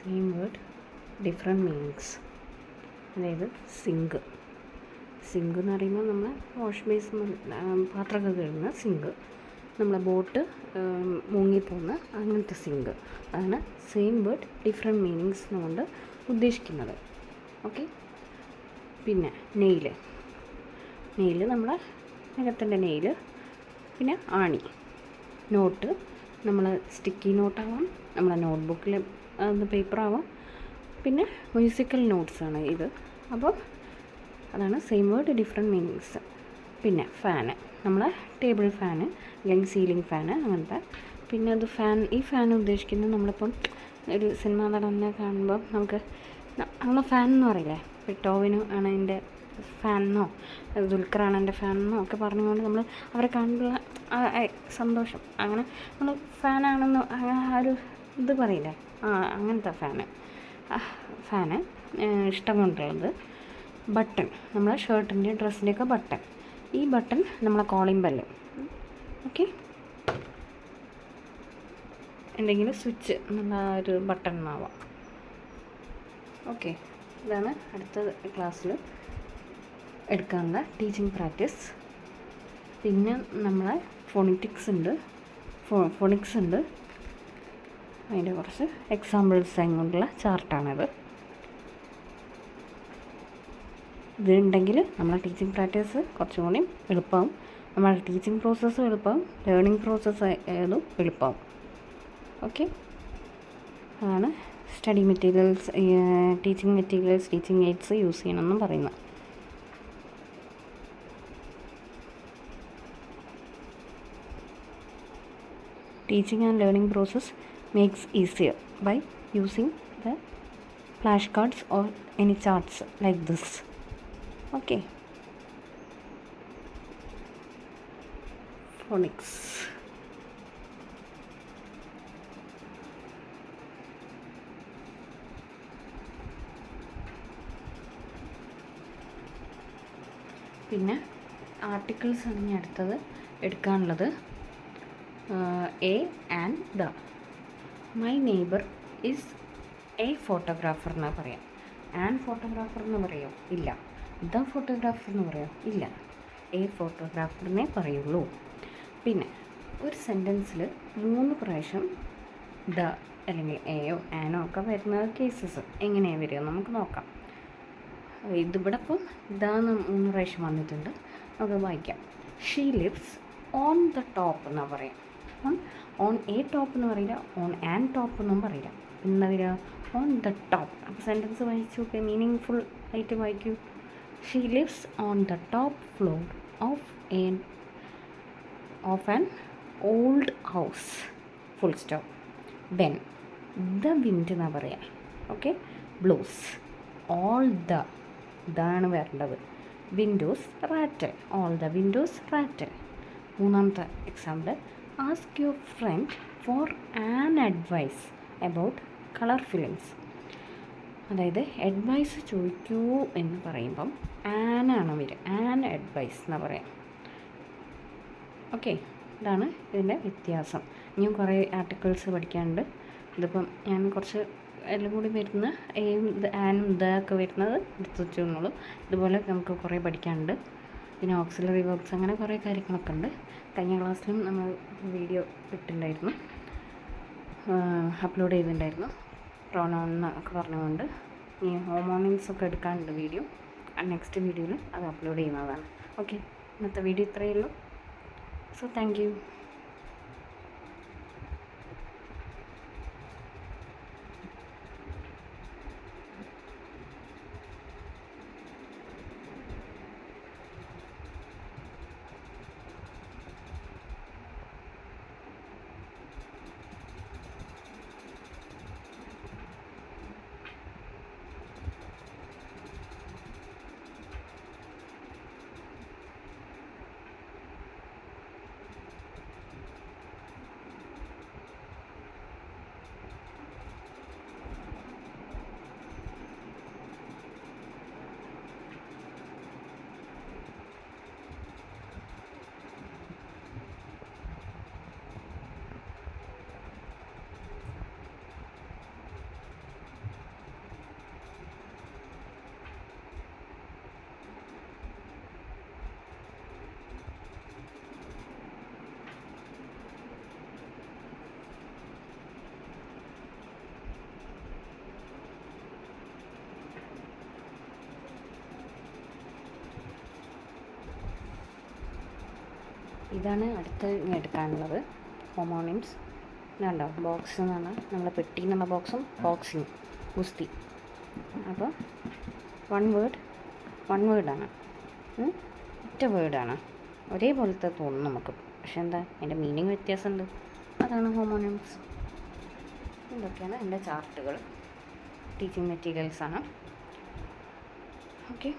Same word different meanings. അതായത് zinc എന്ന് പറയുമ്പോൾ നമ്മൾ വാഷ് ബേസിൻ പാത്രമൊക്കെ കഴുകുന്ന സിങ്ക്, നമ്മളെ ബോട്ട് മുങ്ങിപ്പോകുന്ന അങ്ങനത്തെ സിങ്ക്. അതാണ് സെയിം വേർഡ് ഡിഫറെൻറ്റ് മീനിങ്സ് കൊണ്ട് ഉദ്ദേശിക്കുന്നത്. ഓക്കെ. പിന്നെ നെയിൽ നമ്മളെ നഖത്തിൻ്റെ നെയിൽ. പിന്നെ ആണി. നോട്ട് നമ്മൾ സ്റ്റിക്കി നോട്ടാവാം, നമ്മളെ നോട്ട്ബുക്കിൽ പേപ്പറാവാം. പിന്നെ മ്യൂസിക്കൽ നോട്ട്സാണ് ഇത്. അപ്പോൾ അതാണ് സെയിം വേർഡ് ഡിഫറെൻറ്റ് മീനിങ്സ്. പിന്നെ ഫാന്, നമ്മളെ ടേബിൾ ഫാന് അല്ലെങ്കിൽ സീലിംഗ് ഫാന് അങ്ങനത്തെ. പിന്നെ അത് ഈ ഫാൻ ഉദ്ദേശിക്കുന്നത് നമ്മളിപ്പം ഒരു സിനിമാ നടനെ കാണുമ്പോൾ നമുക്ക് നമ്മളെ ഫാൻ എന്ന് പറയില്ലേ, ഇപ്പോൾ ടോവിനോ ആണ് എൻ്റെ ഫാനെന്നോ ദുൽഖറാണ് എൻ്റെ ഫാനെന്നോ ഒക്കെ പറഞ്ഞുകൊണ്ട് നമ്മൾ അവരെ കാണുമ്പോൾ സന്തോഷം, അങ്ങനെ നമ്മൾ ഫാനാണെന്ന് ആ ഒരു ഇത് പറയില്ലേ, അങ്ങനത്തെ ഫാന് ഇഷ്ടം കൊണ്ടുള്ളത്. ബട്ടൺ, നമ്മളെ ഷർട്ടിൻ്റെ ഡ്രസ്സിൻ്റെയൊക്കെ ബട്ടൺ. ഈ ബട്ടൺ നമ്മളെ കോളിംഗ് ബെല്ല്. ഓക്കെ. എന്തെങ്കിലും സ്വിച്ച് എന്നുള്ള ഒരു ബട്ടൺ ആവാം. ഓക്കെ. ഇതാണ് അടുത്ത ക്ലാസ്സിൽ എടുക്കാനുള്ള ടീച്ചിങ് പ്രാക്ടീസ്. പിന്നെ നമ്മളെ ഫോണിക്സ് ഉണ്ട്. അതിൻ്റെ കുറച്ച് എക്സാമ്പിൾസ് കൊണ്ടുള്ള ചാർട്ടാണിത്. ഇതുണ്ടെങ്കിൽ നമ്മളെ ടീച്ചിങ് പ്രാക്ടീസ് കുറച്ചും കൂടി എളുപ്പമാവും. നമ്മുടെ ടീച്ചിങ് പ്രോസസ്സും എളുപ്പമാവും, ലേണിംഗ് പ്രോസസ്സ് ഏതും എളുപ്പമാവും. ഓക്കെ. അതാണ് study materials, teaching materials, teaching AIDS use ചെയ്യണമെന്ന് പറയുന്നത്. Teaching and learning process makes easier by using the flashcards or any charts like this. Okay. Phonics. പിന്നെ ആർട്ടിക്കിൾസ് ആണ് ഇനി അടുത്തത് എടുക്കാനുള്ളത്. A and the. My neighbour is a photographer എന്ന് പറയാം. And photographer എന്ന് പറയോ? ഇല്ല. ദ ഫോട്ടോഗ്രാഫർ എന്ന് പറയോ? ഇല്ല. എ ഫോട്ടോഗ്രാഫറിനെ പറയുള്ളൂ. പിന്നെ ഒരു സെൻറ്റൻസിൽ 3 പ്രാവശ്യം ദ അല്ലെങ്കിൽ എയോ ആനോ ഒക്കെ വരുന്ന കേസസ് എങ്ങനെയാണ് വരിക നമുക്ക് നോക്കാം. ഇതിവിടെ ഇപ്പം ഇതാന്ന് 3 പ്രാവശ്യം വന്നിട്ടുണ്ട്. നമുക്ക് വായിക്കാം. She lives on the top എന്നാണ് പറയാം. ഓൺ എ ടോപ്പ് എന്ന് പറയില്ല, ഓൺ ആൻഡ് ടോപ്പ് എന്നും പറയില്ല. എന്താ വരിക? On the top. അപ്പോൾ സെൻറ്റൻസ് വായിച്ചു, മീനിങ് ഫുൾ ആയിട്ട് വായിക്കൂ. She lives on the top floor of an old house. Full stop. When the wind എന്നാണ് പറയാം. ഓക്കെ. ബ്ലൂസ് ഓൾ ഇതാണ് വരേണ്ടത്. Windows rattle, all the windows rattle. മൂന്നാമത്തെ example, ask your friend for an advice about colour films. അതായത് advice ചോദിക്കൂ എന്ന് പറയുമ്പം ആനാണ് വരിക. ആൻ അഡ്വൈസ് എന്ന് പറയാം. ഓക്കെ. ഇതാണ് ഇതിൻ്റെ വ്യത്യാസം. ഇനിയും കുറേ ആർട്ടിക്കിൾസ് പഠിക്കാനുണ്ട്. ഇതിപ്പം ഞാൻ കുറച്ച് എല്ലാം കൂടി വരുന്ന എയും ആനും ഇതൊക്കെ വരുന്നത് എടുത്ത് വെച്ചോളൂ. ഇതുപോലെ നമുക്ക് കുറേ പഠിക്കാനുണ്ട്. പിന്നെ ഓക്സിലറി വർബ്സ്, അങ്ങനെ കുറേ കാര്യങ്ങളൊക്കെ ഉണ്ട്. കഴിഞ്ഞ ക്ലാസ്സിലും നമ്മൾ വീഡിയോ ഇട്ടിട്ടുണ്ടായിരുന്നു, അപ്ലോഡ് ചെയ്തിട്ടുണ്ടായിരുന്നു, പ്രോനൗൺ എന്നൊക്കെ പറഞ്ഞുകൊണ്ട്. ഈ ഹോമോണിംസ് ഒക്കെ എടുക്കാനുണ്ട് വീഡിയോ. നെക്സ്റ്റ് വീഡിയോയിൽ അത് അപ്ലോഡ് ചെയ്യുന്നതാണ്. ഓക്കെ. ഇന്നത്തെ വീഡിയോ ഇത്രയേ ഉള്ളൂ. So thank you. ഇതാണ് അടുത്ത് ഇനി എടുക്കാനുള്ളത് ഹോമോണിംസ്. ഇതുണ്ടോ ബോക്സ് എന്ന് പറഞ്ഞാൽ നമ്മളെ പെട്ടി എന്നുള്ള ബോക്സും ബോക്സിങ് ഗുസ്തി. അപ്പോൾ വൺ വേർഡാണ്, ഒറ്റ വേർഡാണ്, ഒരേപോലത്തെ തോന്നും നമുക്ക്. പക്ഷെ എന്താ അതിൻ്റെ മീനിങ് വ്യത്യാസമുണ്ട്. അതാണ് ഹോമോണിംസ്. ഇതൊക്കെയാണ് എൻ്റെ ചാർട്ടുകൾ. ടീച്ചിങ് മെറ്റീരിയൽസാണ്. ഓക്കെ.